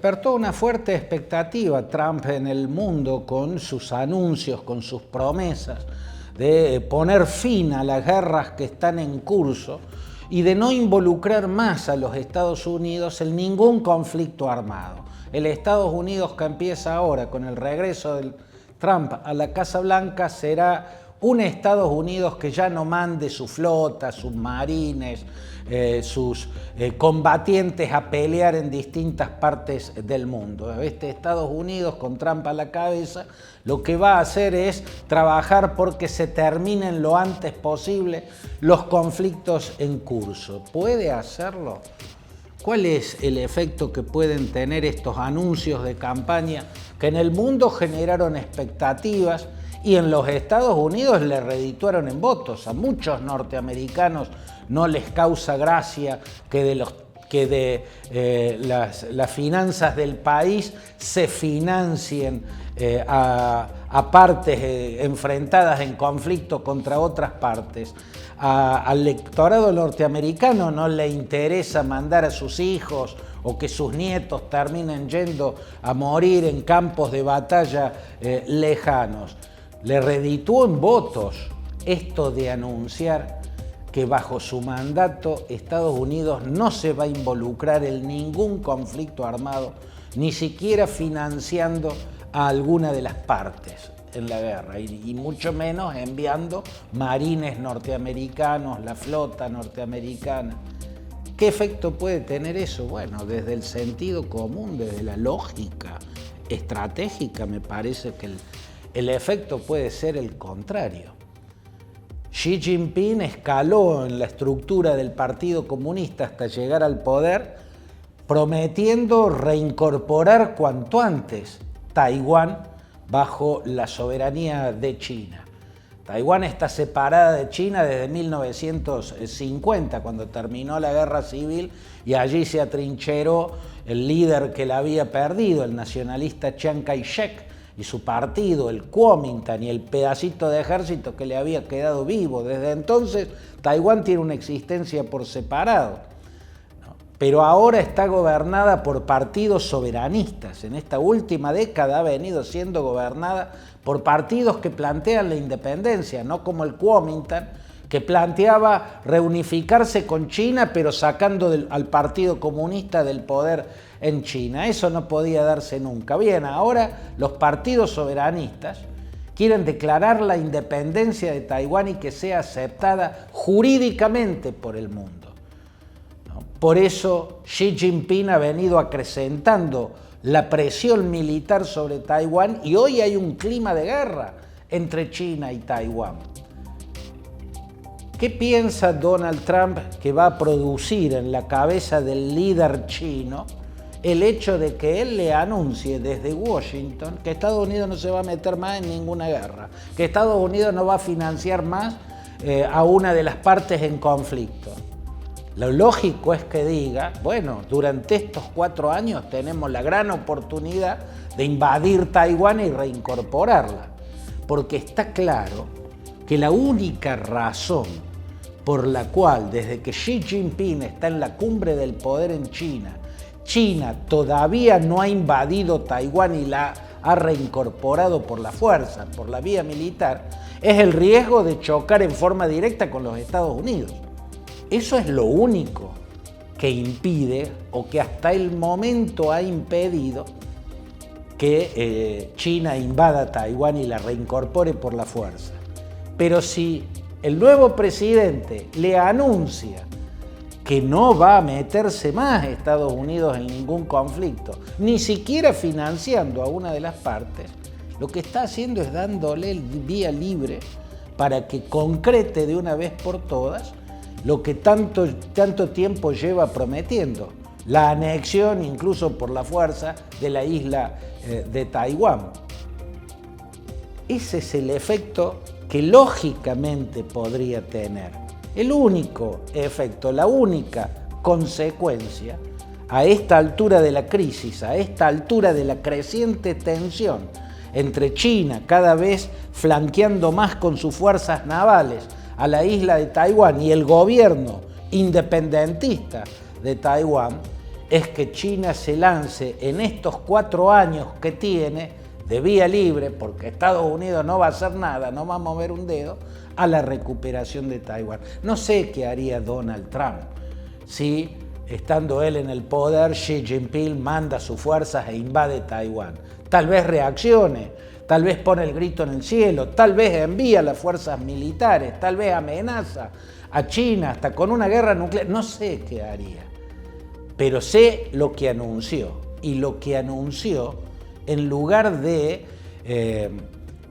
despertó una fuerte expectativa Trump en el mundo con sus anuncios, con sus promesas de poner fin a las guerras que están en curso y de no involucrar más a los Estados Unidos en ningún conflicto armado. El Estados Unidos que empieza ahora con el regreso de Trump a la Casa Blanca será un Estados Unidos que ya no mande su flota, sus marines, sus combatientes a pelear en distintas partes del mundo. Este Estados Unidos con Trump a la cabeza lo que va a hacer es trabajar porque se terminen lo antes posible los conflictos en curso. ¿Puede hacerlo? ¿Cuál es el efecto que pueden tener estos anuncios de campaña que en el mundo generaron expectativas y en los Estados Unidos le redituaron en votos? A muchos norteamericanos no les causa gracia que de las finanzas del país se financien a partes enfrentadas en conflicto contra otras partes. Al electorado norteamericano no le interesa mandar a sus hijos o que sus nietos terminen yendo a morir en campos de batalla lejanos. Le redituó en votos esto de anunciar que bajo su mandato Estados Unidos no se va a involucrar en ningún conflicto armado, ni siquiera financiando a alguna de las partes en la guerra, y mucho menos enviando marines norteamericanos, la flota norteamericana. ¿Qué efecto puede tener eso? Bueno, desde el sentido común, desde la lógica estratégica, me parece que el efecto puede ser el contrario. Xi Jinping escaló en la estructura del Partido Comunista hasta llegar al poder, prometiendo reincorporar cuanto antes Taiwán bajo la soberanía de China. Taiwán está separada de China desde 1950, cuando terminó la guerra civil, y allí se atrincheró el líder que la había perdido, el nacionalista Chiang Kai-shek, y su partido, el Kuomintang, y el pedacito de ejército que le había quedado vivo. Desde entonces, Taiwán tiene una existencia por separado, pero ahora está gobernada por partidos soberanistas. En esta última década ha venido siendo gobernada por partidos que plantean la independencia, no como el Kuomintang, que planteaba reunificarse con China, pero sacando al Partido Comunista del poder en China. Eso no podía darse nunca. Bien, ahora los partidos soberanistas quieren declarar la independencia de Taiwán y que sea aceptada jurídicamente por el mundo. Por eso Xi Jinping ha venido acrecentando la presión militar sobre Taiwán y hoy hay un clima de guerra entre China y Taiwán. ¿Qué piensa Donald Trump que va a producir en la cabeza del líder chino el hecho de que él le anuncie desde Washington que Estados Unidos no se va a meter más en ninguna guerra, que Estados Unidos no va a financiar más a una de las partes en conflicto? Lo lógico es que diga, bueno, durante estos 4 años tenemos la gran oportunidad de invadir Taiwán y reincorporarla, porque está claro que la única razón por la cual desde que Xi Jinping está en la cumbre del poder en China, China todavía no ha invadido Taiwán y la ha reincorporado por la fuerza, por la vía militar, es el riesgo de chocar en forma directa con los Estados Unidos. Eso es lo único que impide o que hasta el momento ha impedido que China invada Taiwán y la reincorpore por la fuerza. Pero si el nuevo presidente le anuncia que no va a meterse más Estados Unidos en ningún conflicto, ni siquiera financiando a una de las partes, lo que está haciendo es dándole vía libre para que concrete de una vez por todas lo que tanto tiempo lleva prometiendo, la anexión incluso por la fuerza de la isla de Taiwán. Ese es el efecto que lógicamente podría tener. El único efecto, la única consecuencia a esta altura de la crisis, a esta altura de la creciente tensión entre China, cada vez flanqueando más con sus fuerzas navales a la isla de Taiwán, y el gobierno independentista de Taiwán, es que China se lance en estos 4 años que tiene de vía libre, porque Estados Unidos no va a hacer nada, no va a mover un dedo, a la recuperación de Taiwán. No sé qué haría Donald Trump si, estando él en el poder, Xi Jinping manda sus fuerzas e invade Taiwán. Tal vez reaccione, tal vez pone el grito en el cielo, tal vez envía las fuerzas militares, tal vez amenaza a China hasta con una guerra nuclear. No sé qué haría, pero sé lo que anunció. Y lo que anunció, en lugar de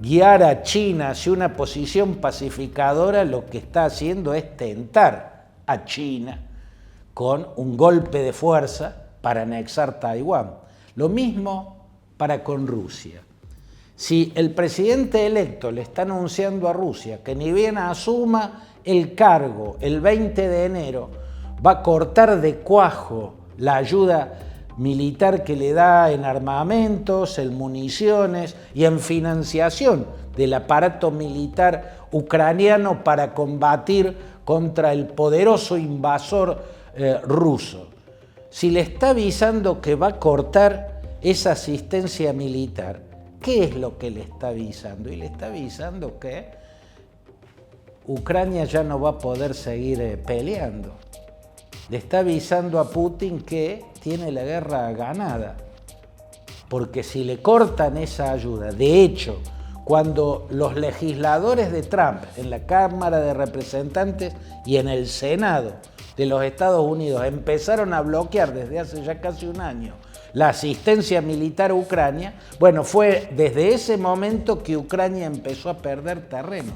guiar a China hacia una posición pacificadora, lo que está haciendo es tentar a China con un golpe de fuerza para anexar Taiwán. Lo mismo para con Rusia. Si el presidente electo le está anunciando a Rusia que ni bien asuma el cargo el 20 de enero, va a cortar de cuajo la ayuda militar que le da en armamentos, en municiones y en financiación del aparato militar ucraniano para combatir contra el poderoso invasor ruso. Si le está avisando que va a cortar esa asistencia militar, ¿qué es lo que le está avisando? Y le está avisando que Ucrania ya no va a poder seguir peleando. Le está avisando a Putin que tiene la guerra ganada, porque si le cortan esa ayuda, de hecho, cuando los legisladores de Trump en la Cámara de Representantes y en el Senado de los Estados Unidos empezaron a bloquear desde hace ya casi un año la asistencia militar a Ucrania, bueno, fue desde ese momento que Ucrania empezó a perder terreno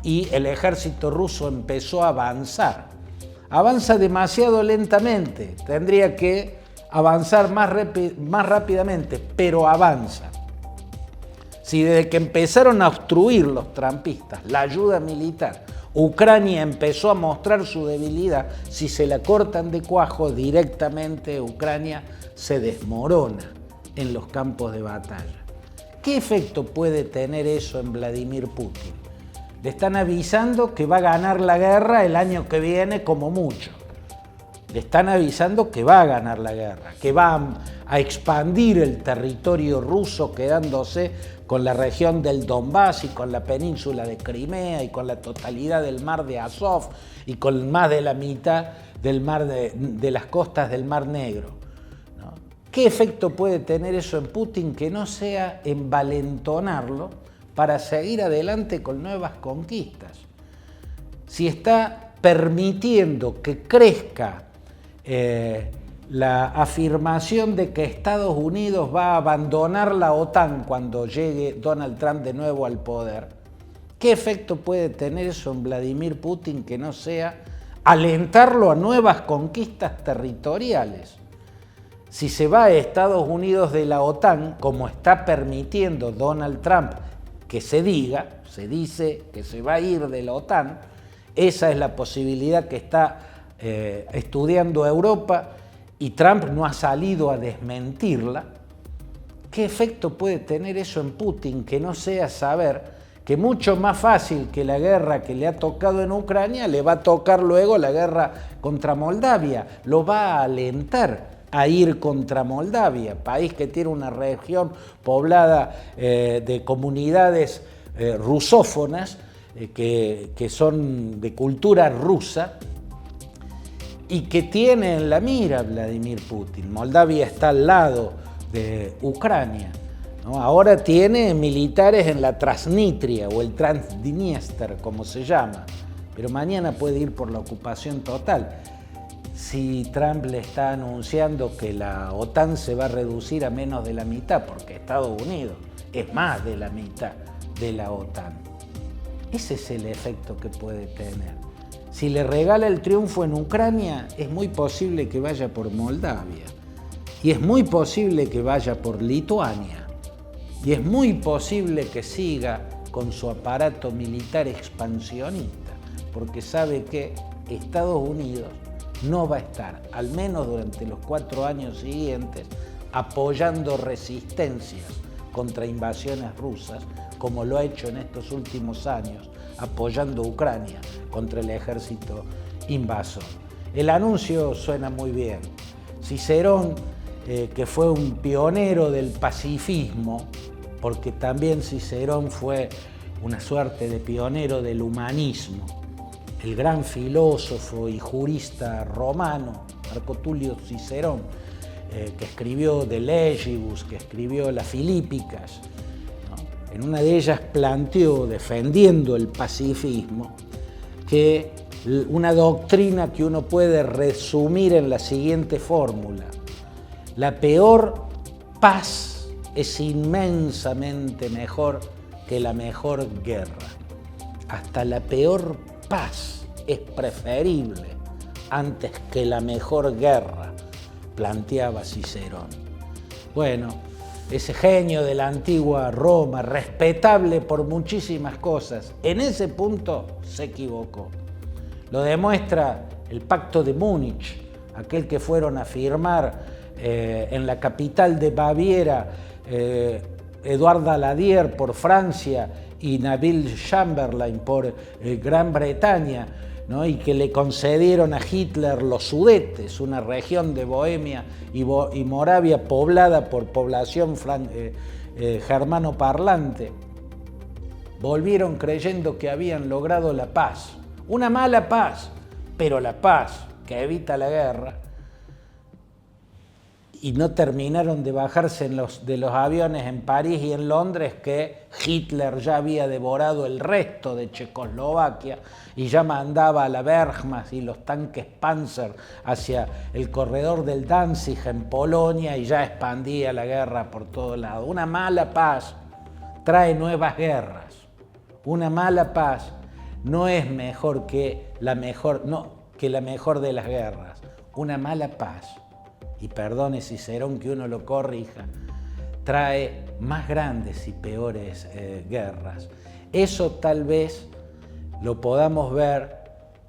y el ejército ruso empezó a avanzar. Avanza demasiado lentamente, tendría que avanzar más rápidamente, pero avanza. Si desde que empezaron a obstruir los trumpistas la ayuda militar, Ucrania empezó a mostrar su debilidad, si se la cortan de cuajo, directamente Ucrania se desmorona en los campos de batalla. ¿Qué efecto puede tener eso en Vladimir Putin? Le están avisando que va a ganar la guerra el año que viene como mucho. Le están avisando que va a ganar la guerra, que va a expandir el territorio ruso quedándose con la región del Donbass y con la península de Crimea y con la totalidad del mar de Azov y con más de la mitad del mar de las costas del Mar Negro, ¿no? ¿Qué efecto puede tener eso en Putin que no sea envalentonarlo para seguir adelante con nuevas conquistas? Si está permitiendo que crezca la afirmación de que Estados Unidos va a abandonar la OTAN cuando llegue Donald Trump de nuevo al poder, ¿qué efecto puede tener eso en Vladimir Putin que no sea alentarlo a nuevas conquistas territoriales? Si se va a Estados Unidos de la OTAN, como está permitiendo Donald Trump que se dice que se va a ir de la OTAN, esa es la posibilidad que está estudiando Europa y Trump no ha salido a desmentirla. ¿Qué efecto puede tener eso en Putin que no sea saber que mucho más fácil que la guerra que le ha tocado en Ucrania, le va a tocar luego la guerra contra Moldavia? Lo va a alentar a ir contra Moldavia, país que tiene una región poblada de comunidades rusófonas que son de cultura rusa y que tiene en la mira Vladimir Putin. Moldavia está al lado de Ucrania, ¿no? Ahora tiene militares en la Transnistria o el Transdniester, como se llama, pero mañana puede ir por la ocupación total. Si Trump le está anunciando que la OTAN se va a reducir a menos de la mitad, porque Estados Unidos es más de la mitad de la OTAN. Ese es el efecto que puede tener. Si le regala el triunfo en Ucrania, es muy posible que vaya por Moldavia. Y es muy posible que vaya por Lituania. Y es muy posible que siga con su aparato militar expansionista, porque sabe que Estados Unidos no va a estar, al menos durante los 4 años siguientes, apoyando resistencias contra invasiones rusas, como lo ha hecho en estos últimos años, apoyando a Ucrania contra el ejército invasor. El anuncio suena muy bien, Cicerón, que fue un pionero del pacifismo, porque también Cicerón fue una suerte de pionero del humanismo, el gran filósofo y jurista romano, Marco Tulio Cicerón, que escribió De Legibus, que escribió las Filípicas, ¿no? En una de ellas planteó, defendiendo el pacifismo, que una doctrina que uno puede resumir en la siguiente fórmula: la peor paz es inmensamente mejor que la mejor guerra. Hasta la peor paz es preferible antes que la mejor guerra, planteaba Cicerón. Bueno, ese genio de la antigua Roma, respetable por muchísimas cosas, en ese punto se equivocó. Lo demuestra el Pacto de Múnich, aquel que fueron a firmar en la capital de Baviera Edouard Daladier por Francia y Neville Chamberlain por Gran Bretaña, ¿no? Y que le concedieron a Hitler los Sudetes, una región de Bohemia y Moravia poblada por población germanoparlante. Volvieron creyendo que habían logrado la paz, una mala paz, pero la paz que evita la guerra, y no terminaron de bajarse de los aviones en París y en Londres, que Hitler ya había devorado el resto de Checoslovaquia y ya mandaba a la Wehrmacht y los tanques Panzer hacia el corredor del Danzig en Polonia y ya expandía la guerra por todos lados. Una mala paz trae nuevas guerras. Una mala paz no es mejor que la mejor, que la mejor de las guerras. Una mala paz, y perdone Cicerón que uno lo corrija, trae más grandes y peores guerras. Eso tal vez lo podamos ver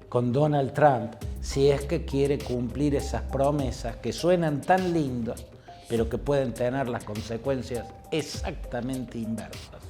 con Donald Trump, si es que quiere cumplir esas promesas que suenan tan lindas, pero que pueden tener las consecuencias exactamente inversas.